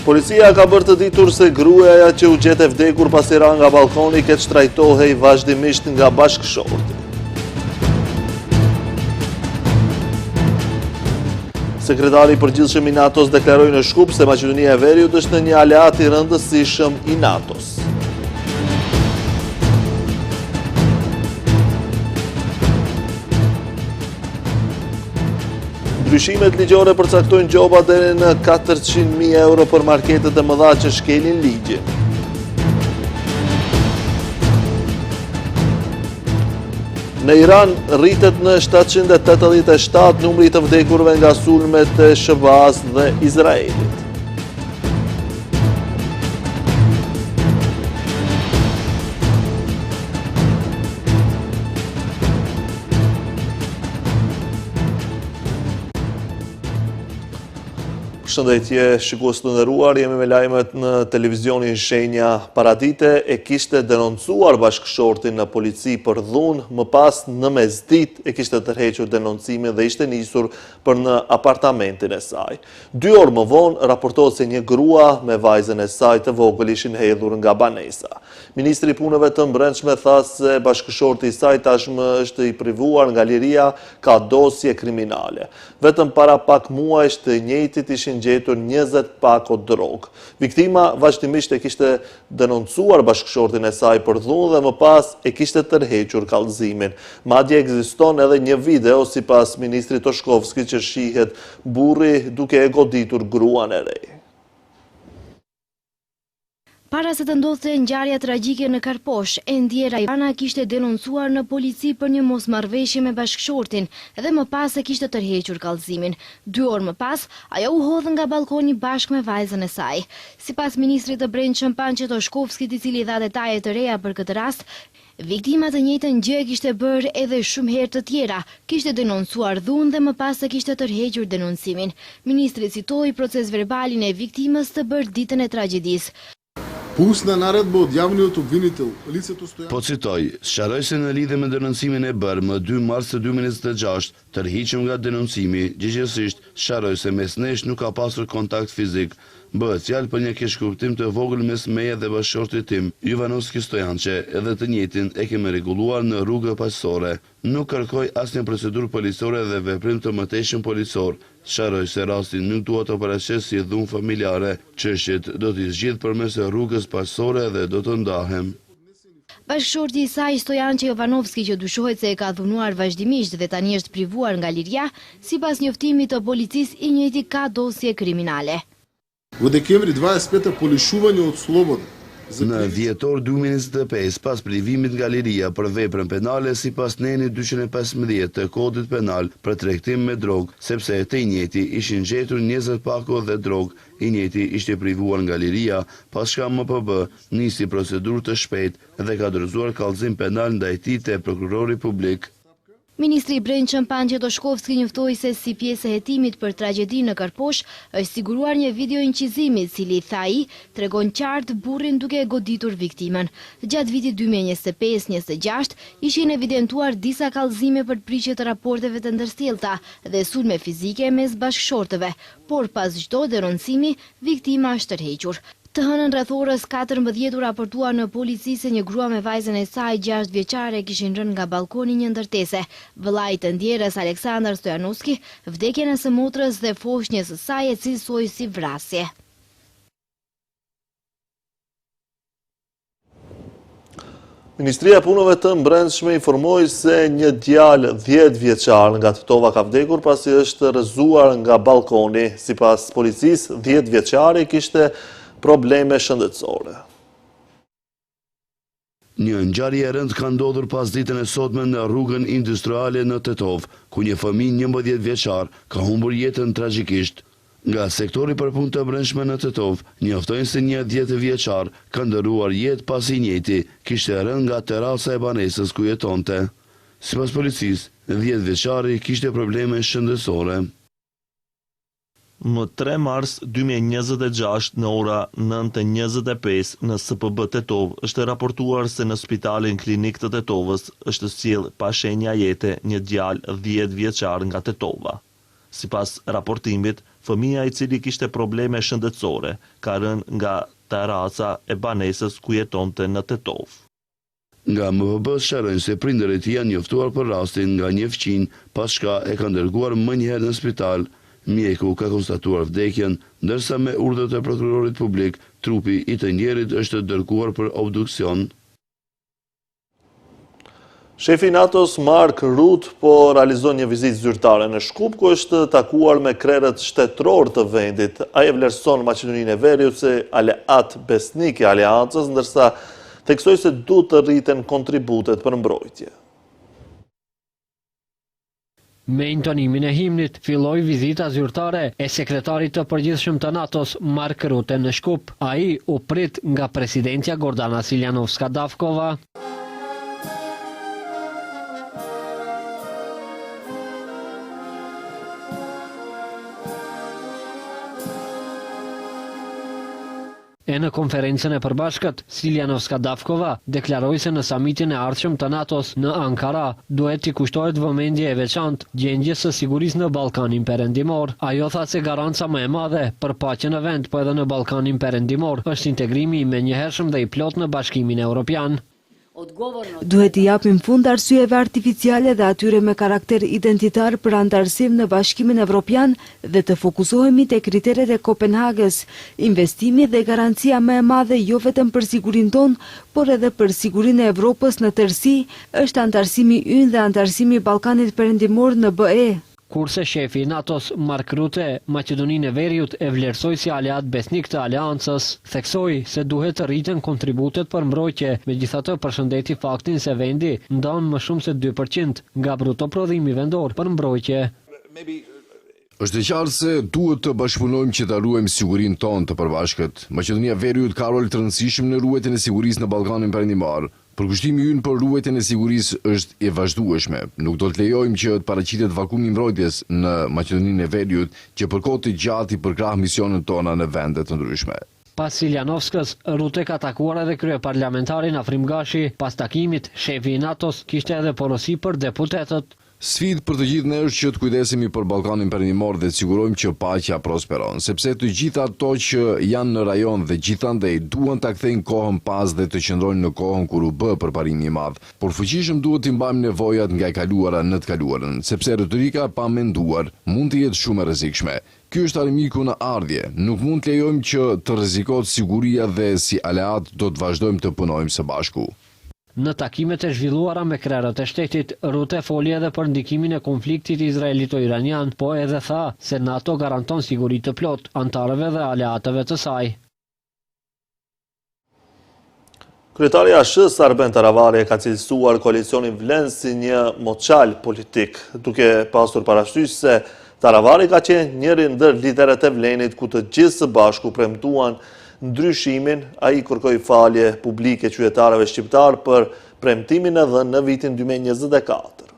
Policia ka bërë të ditur se gruaja që u gjet e vdekur pasi ra nga balkoni ketë shtrajtohej vazhdimisht nga bashkëshorti. Sekretari i përgjithshëm i NATO-s deklaroi në Shkup se Maqedonia e Veriut është një aleat i rëndësishëm i NATO-s. Ndryshimet ligjore përcaktojnë gjoba deri në 400.000 euro për marketet e mëdha që shkelin ligjin. Në Iran rritet në 787 numri të vdekurve nga sulmet e SBA-s dhe Izraelit. Shëndetje, shikues të nderuar, jemi me lajmet në televizionin Shenja Paradite. E kishte denoncuar bashkëshortin në polici për dhunë, më pas në mesdit e kishte tërhequr denoncimin dhe ishte nisur për në apartamentin e saj. 2 orë më vonë raportohet se një grua me vajzën e saj të vogël ishin hedhur nga banesa. Ministri i Punëve të Brendshme tha se bashkëshorti i saj tashmë është i privuar nga liria, ka dosje kriminale. Vetëm para pak muajsh të njëjtit ishin gjetur 20 pako drogë. Viktima vazhdimisht e kishte denoncuar bashkëshortin e saj për dhunë dhe më pas e kishte tërhequr kallëzimin. Madje ekziston edhe një video sipas ministrit Toshkovski që shihet burri duke e goditur gruan e re. Para se të ndodhte ngjarja tragjike në Karposh, Endiera Ivana kishte denoncuar në polici për një mosmarrveshje me bashkëshortin dhe më pas e kishte tërhequr kallëzimin. 2 orë më pas, ajo u hodh nga balkoni bashkë me vajzën e saj. Sipas ministrit të Brendshëm Pançe Toshkovskit, i cili dha detaje të reja për këtë rast, viktima të njëjtën gjë kishte bërë edhe shumë herë të tjera, kishte denoncuar dhunë dhe më pas e kishte tërhequr denoncimin. Ministri citoi procesverbalin e viktimës të bërë ditën e tragjedisë. Пусна наредба од јавниот обвинител, лицето Стојан. Po citoj, sqaroj se në lidhje me denoncimin e bërë më 2 mars të 2026, tërhiqëm nga denoncimi, gjithsesi sqaroj se mes nesh nuk ka pasur kontakt fizik. Bëhet fjalë për një keqkuptim të vogël mes meje dhe bashkëshortit tim, Ivanovski Stojançe, edhe të njëjtin e kemi rregulluar në rrugë paqësore. Nuk kërkoj asnjë procedurë policore dhe veprim të mëtejshëm policor. Sqaroj se rasti nuk duhet të paraqes si dhunë familjare. Çështjet do t'i zgjidh përmes rrugës paqësore dhe do të ndahem. Bashkëshorti i saj Stojançe Jovanovski, që dyshohet se e ka dhunuar vazhdimisht dhe tani është privuar nga liria, sipas njoftimit të policisë, i njëjti ka dosje kriminale. Во декември 25-та по лишување од слобода. Në dhjetor 2025, pas privimit nga liria për veprën penale sipas neni 215 të kodit penal për tregtim me drogë, sepse të njëjti ishin gjetur 20 pako dhe drogë, i njëjti ishte privuar nga liria, pas shka MPB nisi procedurë të shpejtë dhe ka dorëzuar kallëzim penal ndaj tij te prokurori publik. Ministri i Brendshëm Pançe Toshkovski njoftoi se si pjesë e hetimit për tragjedinë në Karposh është siguruar një video inqizimi, cili tha ai tregon qartë burrin duke e goditur viktimën. Gjatë vitit 2025-26 ishin evidentuar disa kallëzime për prishje të raporteve të ndërsjellta dhe sulme fizike mes bashkëshortëve, por pas çdo denoncimi, viktima është tërhequr. Të hënën rreth orës 14 u raportua në polici se një grua me vajzën e saj 6 vjeçare kishin rënë nga balkoni një ndërtese. Vëllai të ndjerës Aleksandar Stojanovski vdekjen e së motrës dhe foshnjës së saj e cilësoi si vrasje. Ministria e Punëve të Brendshme informoi se një djalë 10 vjeçar nga Titova ka vdekur pasi është rrëzuar nga balkoni. Sipas policisë, 10 vjeçari kishte probleme shëndetësore. Një ngjarje e rëndë ka ndodhur pas ditën e sotme në rrugën industriale në Tetov, ku një fëmijë 11 vjeçar ka humbur jetën tragjikisht. Nga sektori për punë të brendshme në Tetov, njoftojnë se një 10 vjeçar ka ndëruar jetë pasi i njëjti kishte rënë nga terasa e banesës ku jetonte. Sipas policisë, 10 vjeçari kishte probleme shëndetësore. Më 3 mars 2026 në ora 9:25 në SPB Tetov është raportuar se në spitalin klinik të Tetovës është sjell pa shenja jete një djalë 10 vjeçar nga Tetova. Sipas raportimit, fëmia i cili kishte probleme shëndetësore ka rënë nga terraca e banesës ku jetonte në Tetov. Nga MVB sharojnë se prindërit janë njoftuar për rastin nga një fëmijë, pas shka e ka dërguar më njëherë në spital. Mjeku ka konstatuar vdekjen, ndërsa me urdhët e prokurorit publik, trupi i të njerit është dërguar për obduksion. Shefi i NATO-s Mark Rutte po realizon një vizitë zyrtare në Shkup, ku është takuar me krerët shtetëror të vendit. Ai e vlerëson Maqedoninë e Veriut si aleat besnik i aleancës, ndërsa theksoi se duhet të rriten kontributet për mbrojtje. Me intonimin e himnit, filloi vizita zyrtare e sekretarit të përgjithshëm të NATO-s Mark Rutte në Shkup. Ai u prit nga presidentja Gordana Siljanovska-Davkova. E në konferencën e përbashkët, Siljanovska-Davkova deklaroi se në samitin e ardhshëm të NATO-s në Ankara duhet t'i kushtohet vëmendje e veçantë gjendjes së sigurisë në Ballkanin Perëndimor. Ajo tha se garanca më e madhe për paqen në vend, po edhe në Ballkanin Perëndimor, është integrimi i menjëhershëm dhe i plot në Bashkimin Evropian. Duhet i japim fund arsyeve artificiale dhe atyre me karakter identitar për antarësim në Bashkimin Evropian dhe të fokusohemi te kriteret e Kopenhagës. Investimi dhe garancia më e madhe jo vetëm për sigurinë tonë, por edhe për sigurinë e Evropës në tërësi, është antarësimi ynë dhe antarësimi i Ballkanit Perëndimor në BE. Kurse shefi i NATO-s Mark Rutte, Maqedoninë e Veriut e vlerësoi si aleat besnik të aleancës, theksoi se duhet të rriten kontributet për mbrojtje, megjithatë përshëndeti faktin se vendi ndon më shumë se 2% nga bruto prodhimi vendor për mbrojtje. Është e qartë se duhet të bashkëpunojmë që ta ruajmë sigurinë tonë të përbashkët. Maqedonia e Veriut ka rol të rëndësishëm në ruajtjen e sigurisë në Ballkanin Perëndimor. Përkushtimi ynë për ruajtjen e sigurisë është e vazhdueshme. Nuk do të lejojmë që të paraqitet vakumi mbrojtjes në Maqedoninë e Veriut, që për kohë të gjatë i përkrah misionet tona në vende të ndryshme. Pas Siljanovskës, Rutte ka takuar edhe kryeparlamentarin Afrim Gashi. Pas takimit, shefi i NATO-s kishte edhe porosi për deputetët. Sfidë për të gjithë ne është që të kujdesemi për Ballkanin Perëndimor dhe të sigurojmë që paqja prosperon, sepse të gjitha ato që janë në rajon dhe gjithandej duan ta kthejnë kohën pas dhe të qëndrojnë në kohën kur u bë përparimi i madh. Por fuqishëm duhet të mbajmë nevojat nga e kaluara në të kaluarën, sepse retorika pa menduar mund të jetë shumë e rrezikshme. Ky është armiku në ardhje. Nuk mund të lejojmë që të rrezikohet siguria dhe si aleat do të vazhdojmë të punojmë së bashku. Në takimet e zhvilluara me krerët e shtetit, Rutte foli edhe për ndikimin e konfliktit izraelito-iranian, po edhe tha se NATO garanton siguri të plot antarëve dhe aleatëve të saj. Kryetari i ASH-s Arben Taravari ka cilësuar koalicionin vlen si një moçal politik, duke pasur parasysh se Taravari ka qenë njëri ndër liderët e vlenit ku të gjithë së bashku premtuan ndryshimin. Ai kërkoi falje publike qytetarëve shqiptar për premtimin e dhënë në vitin 2024.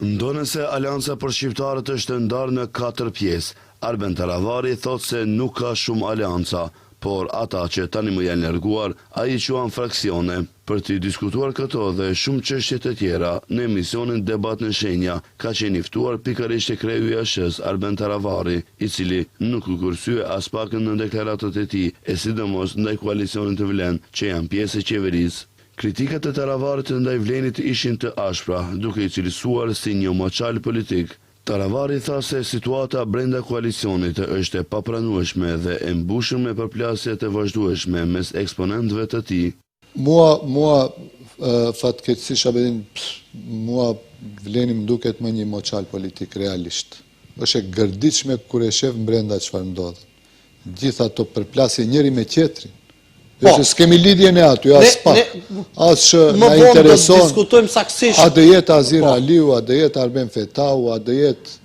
Ndonë se Alianca për Shqiptarët është ndarë në 4 pjesë. Arben Taravari thot se nuk ka shumë alianca, por ata që tani më janë larguar, ai quan fraksione. Për të diskutuar këto dhe shumë çështje të tjera, në emisionin Debat në Shenja ka qenë i ftuar pikërisht kreu i ASH-s Arben Taravari, i cili nuk u kursye as pakën në deklaratat e tij, e sidomos ndaj koalicionit të vlen që janë pjesë e qeverisë. Kritikat e Taravarit ndaj vlenit ishin të ashpra, duke i cilësuar si një moçal politik. Taravari tha se situata brenda koalicionit është e papranueshme dhe e mbushur me përplasje të vazhdueshme mes eksponentëve të tij. Mua fatkeqësisht Abedin, mua vleni më duket më një moçal politik realisht. Është e gërditshme kur e shef brenda çfarë ndodh. Gjithë ato përplasje njëri me tjetrin. Që s'kemi lidhjen e aty, as pak. As që na intereson. Diskutojmë saktësisht. A do jetë Azir Aliu, a do jetë Arben Fetau, a do jetë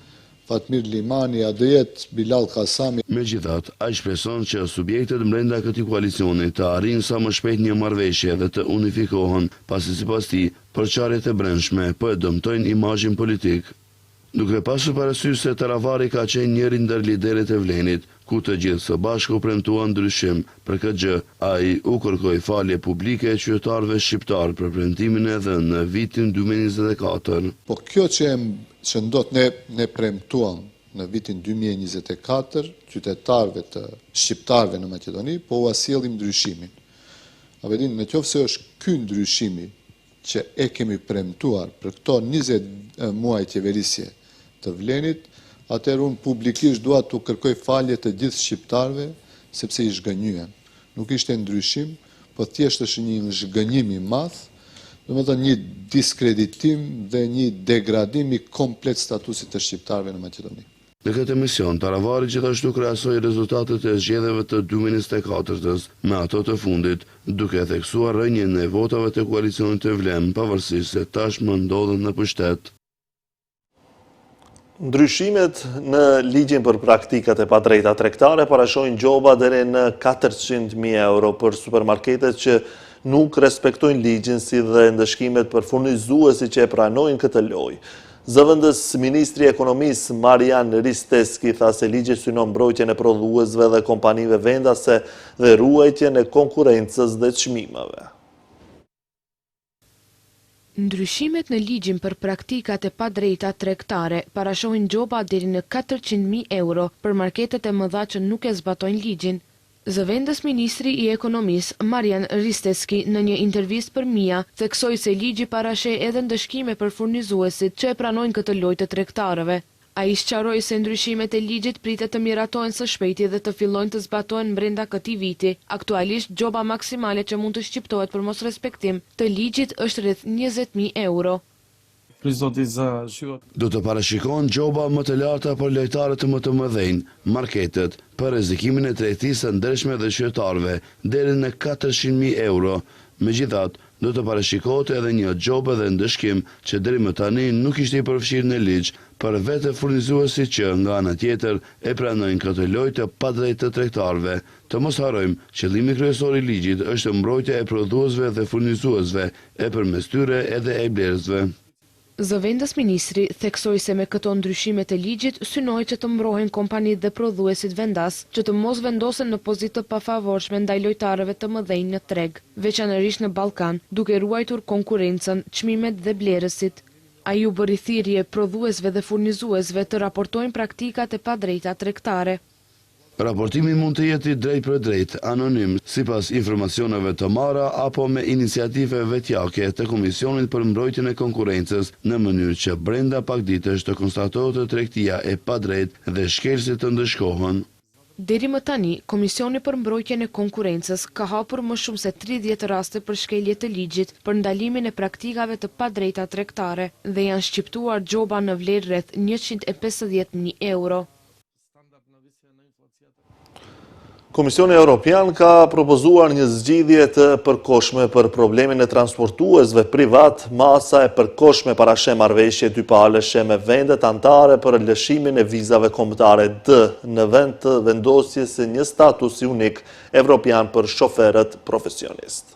Fatmir Limani, a do jetë Bilal Kasami. Megjithatë, ai shpreson që subjektet brenda këtij koalicioni të arrijnë sa më shpejt një marrëveshje dhe të unifikohen, pasi sipas tij, përçarjet e brendshme po e dëmtojnë imazhin politik. Duke pasur parasysh se Taravari ka qenë njëri ndër liderët e Vlenit, ku të gjithë së bashku premtuan ndryshim për këtë gjë, ai u kërkoi falje publike qytetarëve shqiptar për premtimin e dhënë në vitin 2024. Po kjo që ndot ne premtuam në vitin 2024 qytetarëve të shqiptarëve në Maqedoni, po u asillim ndryshimin. A vedin, në qoftë se është ky ndryshimi që e kemi premtuar për këto 20 muaj qeverisje të Vlenit, atëherë unë publikisht dua të kërkoj falje të gjithë shqiptarëve sepse i zhgënjyen. Nuk ishte ndryshim, po thjesht është një zhgënjim i madh, domethënë një diskreditim dhe një degradim i komplet statusit të shqiptarëve në Maqedoni. Në këtë emision, Taravari gjithashtu krahasoi rezultatet e zgjedhjeve të 2024-s me ato të fundit, duke theksuar rënien e votave të koalicionit të Vlen, pavarësisht se tashmë ndodhen në pushtet. Ndryshimet në ligjin për praktikat e padrejta tregtare parashojnë gjoba deri në 400.000 euro për supermarketet që nuk respektojnë ligjin, si dhe ndëshkimet për furnizuesi që e pranojnë këtë lojë. Zëvendës Ministri i Ekonomisë Marian Risteski tha se ligji synon mbrojtjen e prodhuesve dhe kompanive vendase dhe ruajtjen e konkurrencës dhe çmimeve. Ndryshimet në ligjin për praktikat e padrejta tregtare parashojnë gjoba deri në 400.000 euro për marketet e mëdha që nuk e zbatojnë ligjin. Zëvendës Ministri i Ekonomisë Marian Risteski në një intervistë për Mia theksoi se ligji parasheh edhe ndëshkime për furnizuesit që e pranojnë këtë lojë të tregtarëve. Ai sqaroi se ndryshimet e ligjit pritet të miratohen së shpejti dhe të fillojnë të zbatohen brenda këtij viti. Aktualisht gjoba maksimale që mund të shqiptohet për mosrespektim të ligjit është rreth 20.000 euro. Do të parashikohen gjoba më të larta për lojtarët më të mëdhenj, marketet, për rrezikimin e tregtisë së ndershme dhe qytetarëve deri në 400.000 euro. Megjithatë, do të parashikohet edhe një gjobë dhe ndëshkim që deri më tani nuk ishte i përfshirë në ligj për vetë furnizuesit që nga ana tjetër e pranojnë këtë lojë të padrejtë të tregtarëve. Të mos harrojmë, qëllimi kryesor i ligjit është mbrojtja e prodhuesve dhe furnizuesve, e përmes tyre edhe e blerësve. Zëvendës Ministri theksoi se me këto ndryshime të ligjit synohet që të mbrohen kompanitë dhe prodhuesit vendas që të mos vendosen në pozitë të pafavorshme ndaj lojtarëve të mëdhenj në treg, veçanërisht në Ballkan, duke ruajtur konkurrencën, çmimet dhe blerësit. Ai u bëri thirrje prodhuesve dhe furnizuesve të raportojnë praktikat e padrejta tregtare. Raportimi mund të jetë drejt për drejt, anonim, sipas informacioneve të marra apo me iniciative vetjake të Komisionit për Mbrojtjen e Konkurrencës, në mënyrë që brenda pak ditësh të konstatohet të tregtia e padrejtë dhe shkelësit të ndëshkohen. Deri më tani, Komisioni për Mbrojtjen e Konkurrencës ka hapur më shumë se 30 raste për shkelje të ligjit për ndalimin e praktikave të padrejta tregtare dhe janë shqiptuar gjoba në vlerë rreth 150.000 euro. Komisioni Evropian ka propozuar një zgjidhje të përkohshme për problemin e transportuesve privat, masa e përkohshme parasheh marrëveshje dypaleshe me vendet anëtare për lëshimin e vizave kombëtare D në vend të vendosjes së një statusi unik evropian për shoferët profesionistë.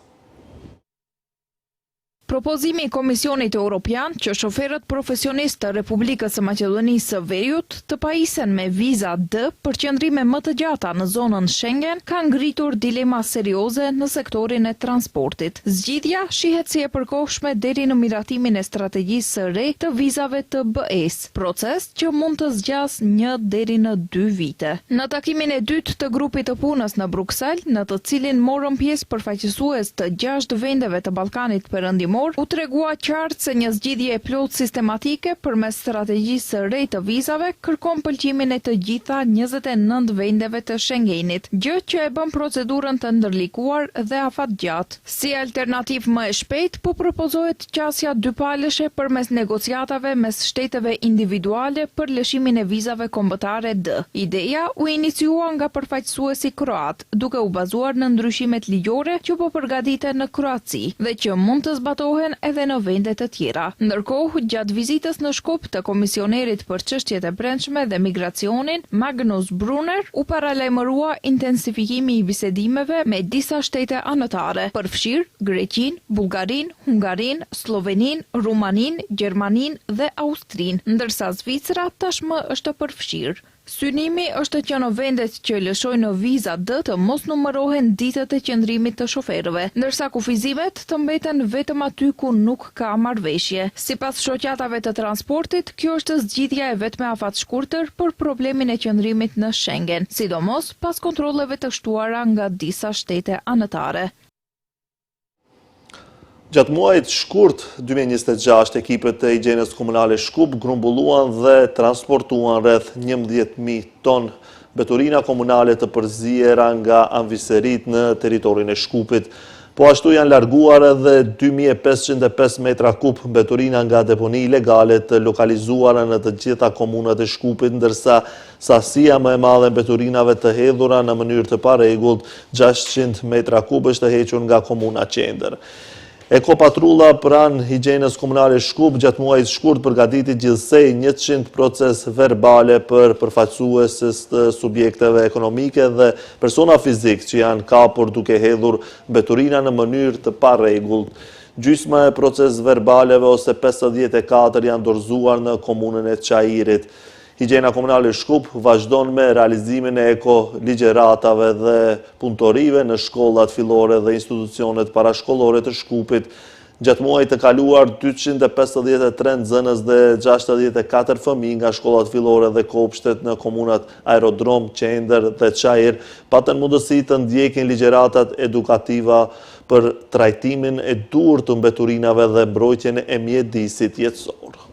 Propozimi i Komisionit Evropian që shoferët profesionistë të Republikës së Maqedonisë së Veriut të pajisen me viza D për qëndrime më të gjata në zonën Schengen ka ngritur dilema serioze në sektorin e transportit. Zgjidhja shihet si e përkohshme deri në miratimin e strategjisë së re të vizave të BE-s, proces që mund të zgjas 1 deri në 2 vite. Në takimin e dytë të grupit të punës në Bruksel, në të cilin morën pjesë përfaqësues të 6 vendeve të Ballkanit Perëndimor, u tregua qartë se një zgjidhje e plot sistematike përmes strategjisë së re të vizave kërkon pëlqimin e të gjitha 29 vendeve të Schengenit, gjë që e bën procedurën të ndërlikuar dhe afatgjatë. Si alternativë më e shpejtë, po propozohet qasja dypaleshe përmes negociatave mes shteteve individuale për lëshimin e vizave kombëtare D. Ideja u iniciua nga përfaqësuesi kroat, duke u bazuar në ndryshimet ligjore që po përgatiten në Kroaci dhe që mund të zbatohen realizohen edhe në vende të tjera. Ndërkohë, gjatë vizitës në Shkup të komisionerit për çështjet e brendshme dhe migracionin, Magnus Brunner, u paralajmërua intensifikimi i bisedimeve me disa shtete anëtare, përfshirë Greqinë, Bullgarinë, Hungarinë, Sloveninë, Rumaninë, Gjermaninë dhe Austrinë, ndërsa Zvicra tashmë është përfshirë. Synimi është që në vendet që lëshojnë viza D të mos numërohen ditët e qëndrimit të shoferëve, ndërsa kufizimet të mbeten vetëm aty ku nuk ka marrëveshje. Sipas shoqatave të transportit, kjo është zgjidhja e vetme afatshkurtër për problemin e qëndrimit në Schengen, sidomos pas kontrolleve të shtuara nga disa shtete anëtare. Gjatë muajit shkurt 2026, ekipet e higjienës komunale Shkup grumbulluan dhe transportuan rreth 11.000 ton mbeturina komunale të përziera nga anviserit në territorin e Shkupit. Po ashtu janë larguar edhe 2505 metra kub mbeturina nga deponi ilegale të lokalizuara në të gjitha komunat e Shkupit, ndërsa sasia më e madhe mbeturinave të hedhura në mënyrë të parregullt, 600 metra kub, është hequr nga komuna Qendër. Ekopatrulla pranë higjienës komunale Shkup gjatë muajit shkurt përgatiti gjithsej 100 proces verbale për përfaqësuesit të subjekteve ekonomike dhe persona fizik që janë kapur duke hedhur mbeturina në mënyrë të parregullt. Gjysma e proces verbaleve ose 54 janë dorëzuar në komunën e Çajirit. Higjiena komunale Shkup vazhdon me realizimin e eko-ligjeratave dhe punëtorive në shkollat fillore dhe institucionet parashkollore të Shkupit. Gjatë muajit të kaluar, 253 nxënës dhe 64 fëmijë nga shkollat fillore dhe kopshtet në komunat Aerodrom, Qendër dhe Çajir patën mundësi të ndjekin ligjeratat edukativa për trajtimin e duhur të mbeturinave dhe mbrojtjen e mjedisit jetësor.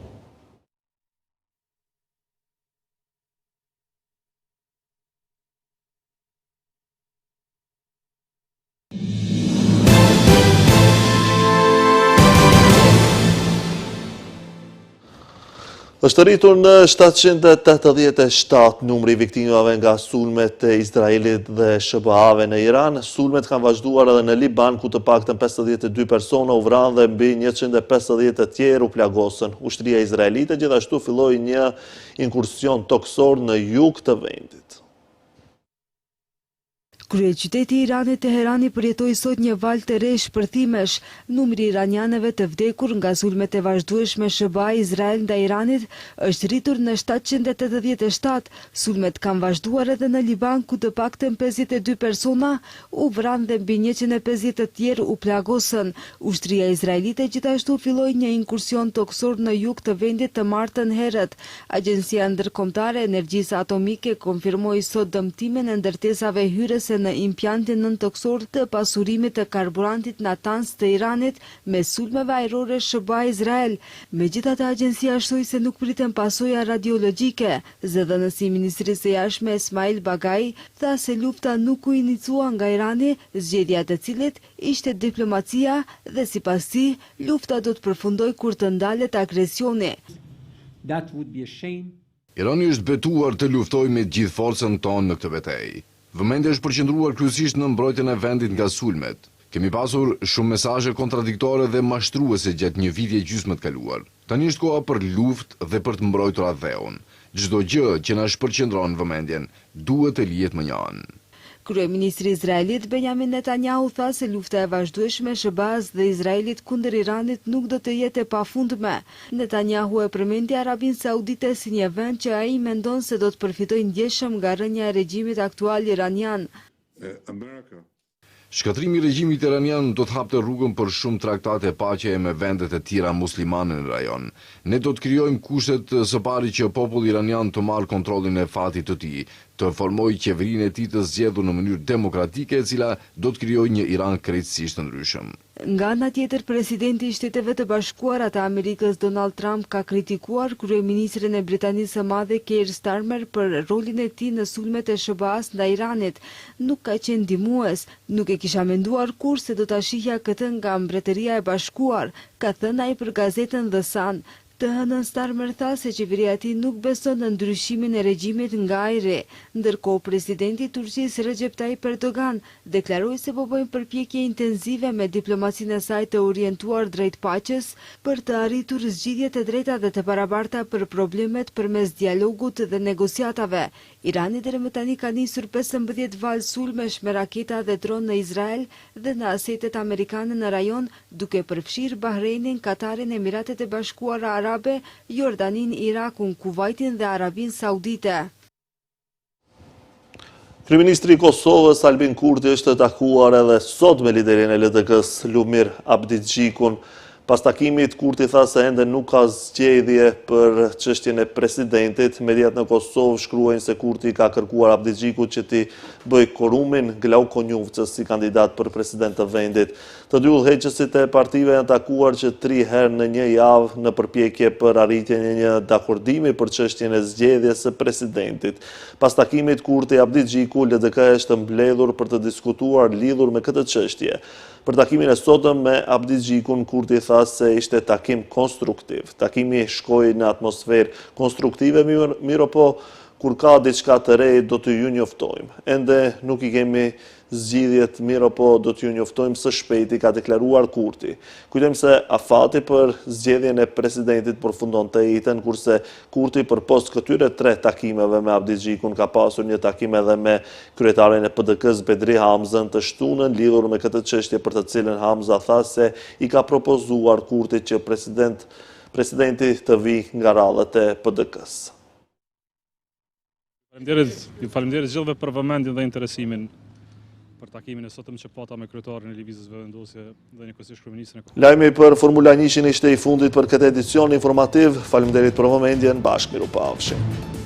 Është rritur në 787 numri i viktimave nga sulmet e Izraelit dhe SBA-ve në Iran. Sulmet kanë vazhduar edhe në Liban, ku të paktën 52 persona u vranë dhe mbi 150 të tjerë u plagosën. Ushtria izraelite gjithashtu filloi një inkursion toksor në jug të vendit. Kryeqyteti i Iranit Teherani përjetoi sot një val të re shpërthimesh. Numri i iranianëve të vdekur nga sulmet e vazhdueshme SBA Izrael ndaj Iranit është rritur në 787. Sulmet kanë vazhduar edhe në Liban, ku të paktën 52 persona u vranë dhe mbi 150 të tjerë u plagosën. Ushtria izraelite gjithashtu filloi një inkursion toksor në jug të vendit të martën herët. Agjencia Ndërkombëtare e Energjisë Atomike konfirmoi sot dëmtimin e ndërtesave hyrëse në impjantin nën toksor të pasurimit të karburantit Natanz të Iranit me sulmeve ajrore SBA Izrael. Megjithatë, agjencia shtoi se nuk priten pasoja radiologjike. Zëdhënësi i Ministrisë së Jashtme Esmail Bagai tha se lufta nuk u inicua nga Irani, zgjedhja e cilit ishte diplomacia dhe sipas tij lufta do të përfundojë kur të ndalet agresioni. Irani është betuar të luftojë me gjithë forcën tonë në këtë betejë. Vëmendja është përqendruar kryesisht në mbrojtjen e vendit nga sulmet. Kemi pasur shumë mesazhe kontradiktore dhe mashtruese gjatë një viti e gjysmë të kaluar. Tani është koha për luftë dhe për të mbrojtur atë. Çdo gjë që na shpërqendron vëmendjen duhet të lihet më një anë. Kryeministri Izraelit Benjamin Netanyahu tha se lufta e vazhdueshme e SBA-s dhe Izraelit kundër Iranit nuk do të jetë e pafundme. Netanyahu e përmendi Arabinë Saudite si një vend që ai mendon se do të përfitojë ndjeshëm nga rënja e regjimit aktual iranian. Shkatrimi i regjimit iranian do të hapte rrugën për shumë traktate paqe me vendet e tjera muslimane në rajon. Ne do të krijojmë kushtet së pari që populli iranian të marrë kontrollin e fatit të tij, të formojë qeverinë e tij të zgjedhur në mënyrë demokratike, e cila do të krijojë një Iran krejtësisht të ndryshëm. Nga ana tjetër, presidenti i Shteteve të Bashkuara të Amerikës Donald Trump ka kritikuar kryeministrin e Britanisë së Madhe Keir Starmer për rolin e tij në sulmet e SBA-s ndaj Iranit. Nuk ka qenë ndihmues, nuk e kisha menduar kurrë se do ta shihja këtë nga Mbretëria e Bashkuar, ka thënë ai për gazetën The Sun. Të hënën Starmer tha se qeveria e tij nuk beson në ndryshimin e regjimit nga ai re, ndërkohë presidenti i Turqisë Recep Tayyip Erdogan deklaroi se po bëjnë përpjekje intensive me diplomacinë e saj të orientuar drejt paqes për të arritur zgjidhje të drejta dhe të barabarta për problemet përmes dialogut dhe negociatave. Irani deri më tani ka nisur 15 valë sulmesh me raketa dhe dron në Izrael dhe në asetet amerikane në rajon, duke përfshirë Bahreinin, Katarin, Emiratet e Bashkuara Arabe, Jordanin, Irakun, Kuvajtin dhe Arabin Saudite. Kryeministri i Kosovës Albin Kurti është takuar edhe sot me liderin e LDK-s Lumir Abdixhikun. Pas takimit, Kurti tha se ende nuk ka zgjedhje për çështjen e presidentit. Mediat në Kosovë shkruajnë se Kurti ka kërkuar Abdixhikut që t'i bëj Korumin Glaukonjuvcës si kandidat për president të vendit. Të dy udhëheqësit e partive janë takuar që 3 herë në një javë në përpjekje për arritjen e një dakordimi për çështjen e zgjedhjes së presidentit. Pas takimit, Kurti Abdixhiku, LDK është mbledhur për të diskutuar lidhur me këtë çështje. Për takimin e sotëm me Abdixhikun, Kurti tha se ishte takim konstruktiv. Takimi shkoi në atmosferë konstruktive, mirë po kur ka diçka të re do të ju njoftojmë. Ende nuk i kemi zgjidhjet, mirë po do t'ju njoftojmë së shpejti, ka deklaruar Kurti. Kujtojmë se afati për zgjedhjen e presidentit përfundon të njëjtën, kurse Kurti përpost këtyre 3 takimeve me Abdixhikun ka pasur një takim edhe me kryetarin e PDK-s Bedri Hamzën të shtunën lidhur me këtë çështje, për të cilën Hamza tha se i ka propozuar Kurtit që presidenti të vijë nga radhët e PDK-s. Faleminderit gjithëve për vëmendjen dhe interesimin për takimin e sotëm që pata me kryetarin e Lëvizjes Vendosje dhe njëkohësisht kryeministrin e. Lajmi për Formula 1 ishte i fundit për këtë edicion informativ. Faleminderit për vëmendjen, bashkë miru pafshim.